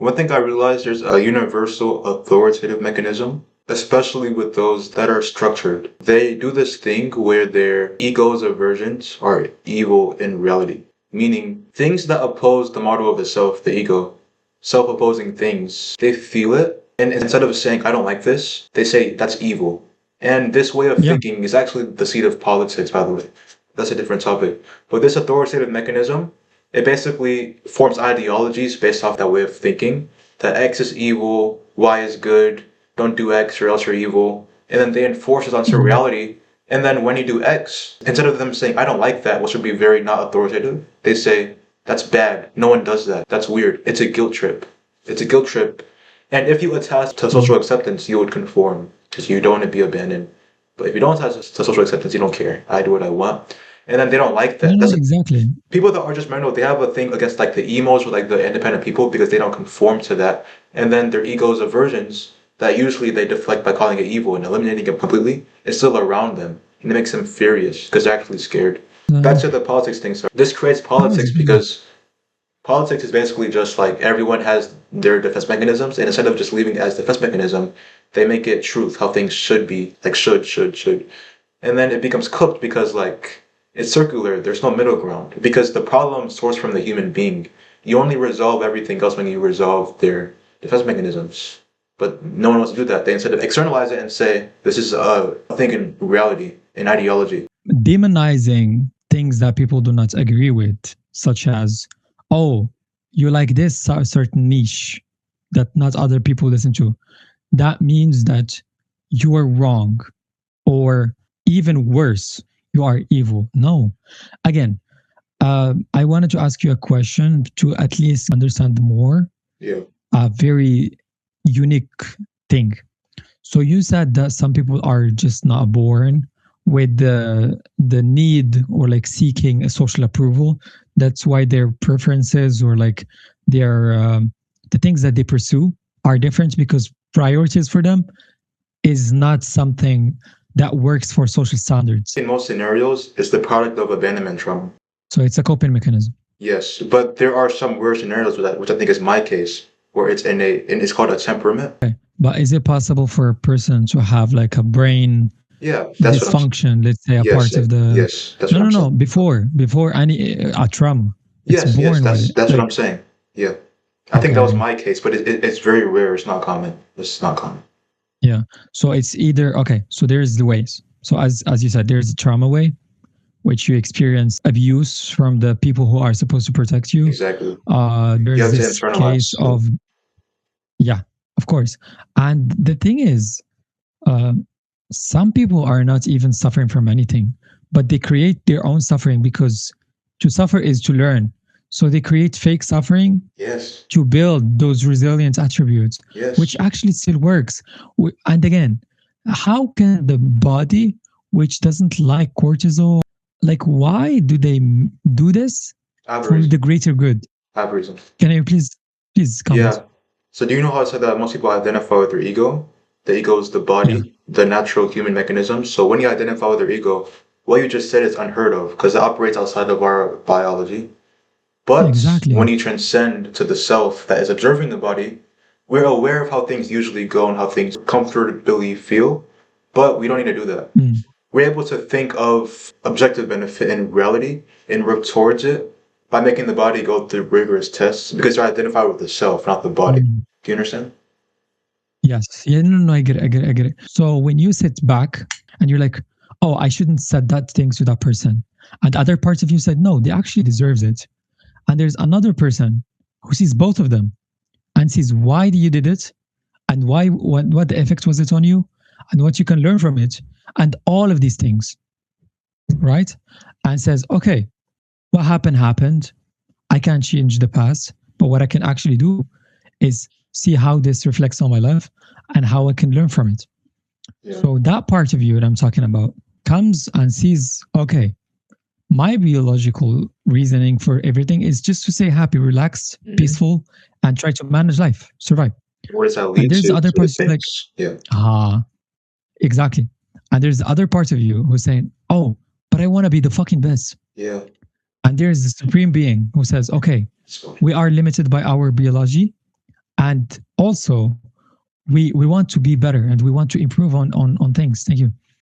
One thing I realized, there's a universal authoritative mechanism, especially with those that are structured. They do this thing where their ego's aversions are evil in reality, meaning things that oppose the model of the self, the ego, self-opposing things, they feel it, and instead of saying, I don't like this, they say, that's evil. And this way of Yeah. thinking is actually the seed of politics, by the way. That's a different topic. But this authoritative mechanism, it basically forms ideologies based off that way of thinking. That X is evil, Y is good, don't do X or else you're evil. And then they enforce it onto Mhm. reality. And then when you do X, instead of them saying, I don't like that, which would be very not authoritative, they say, that's bad. No one does that. That's weird. It's a guilt trip. It's a guilt trip. And if you attach to social Mhm. acceptance, you would conform because you don't want to be abandoned. But if you don't attach to social acceptance, you don't care. I do what I want. And then they don't like No, that. no, That's exactly. people that are just mental, they have a thing against like the emos or like the independent people because they don't conform to that. And then their ego's aversions that usually they deflect by calling it evil and eliminating it completely, it's still around them. And it makes them furious because they're actually scared. Uh, That's where the politics thing starts. This creates no, politics exactly. because politics is basically just like everyone has their defense mechanisms, and instead of just leaving it as defense mechanism, they make it truth, how things should be, like should. And then it becomes cooked because like it's circular, there's no middle ground. Because the problem sourced from the human being. You only resolve everything else when you resolve their defense mechanisms. But no one wants to do that. They instead of externalize it and say, this is a thing in reality, in ideology. Demonizing things that people do not agree with, such as, oh, you like this certain niche that not other people listen to. That means that you are wrong, or even worse, you are evil. No. Again, I wanted to ask you a question to at least understand more Yeah. a very unique thing. So you said that some people are just not born with the need or like seeking a social approval. That's why their preferences or like their the things that they pursue are different because priorities for them is not something that works for social standards. In most scenarios, it's the product of abandonment trauma. So it's a coping mechanism. Yes, but there are some weird scenarios with that, which I think is my case, where it's and it's called a temperament. Okay. But is it possible for a person to have like a brain Yeah, that's what I'm saying. dysfunction, let's say a Yes, part of the yes, that's no what no I'm no saying. before any a trauma, it's Yes, yes, born with it, that's what like I'm saying. Yeah, I think that was okay, my case, but it's very rare. It's not common. It's not common. yeah, so it's either okay, so there's the ways, so as you said, there's the trauma way, which you experience abuse from the people who are supposed to protect you. Exactly. You There's have to this case internalize. Yeah. of yeah, of course, and the thing is, um, some people are not even suffering from anything, but they create their own suffering because to suffer is to learn. So they create fake suffering Yes, to build those resilient attributes, which yes. actually still works. And again, how can the body, which doesn't like cortisol, like why do they do this I have a for reason. the greater good? I have a reason. Can you please comment? Yeah. So do you know how I said that most people identify with their ego? The ego is the Yeah, body, the natural human mechanism. So when you identify with their ego, what you just said is unheard of because it operates outside of our biology. But when exactly. you transcend to the self that is observing the body, we're aware of how things usually go and how things comfortably feel, but we don't need to do that. Mm, We're able to think of objective benefit in reality and work towards it by making the body go through rigorous tests because you're identified with the self, not the body. mm. Do you understand? Yes. Yeah, no, no, I get it. I get it. I get it. So when you sit back and you're like, oh, I shouldn't said that thing to that person. And other parts of you said, no, they actually deserves it. And there's another person who sees both of them and sees why you did it and why what the effect was it on you and what you can learn from it and all of these things, right? And says, okay, what happened. I can't change the past, but what I can actually do is see how this reflects on my life and how I can learn from it. Yeah. So that part of you that I'm talking about comes and sees, okay, my biological reasoning for everything is just to stay happy, relaxed, Mhm. peaceful, and try to manage life, survive. Where does that And lead there's the to? other To the parts like, things. Yeah. ah, exactly. And there's the other part of you who's saying, oh, but I want to be the fucking best. Yeah. And there's the supreme being who says, okay, So, we are limited by our biology And also, we want to be better and we want to improve on things. Thank you.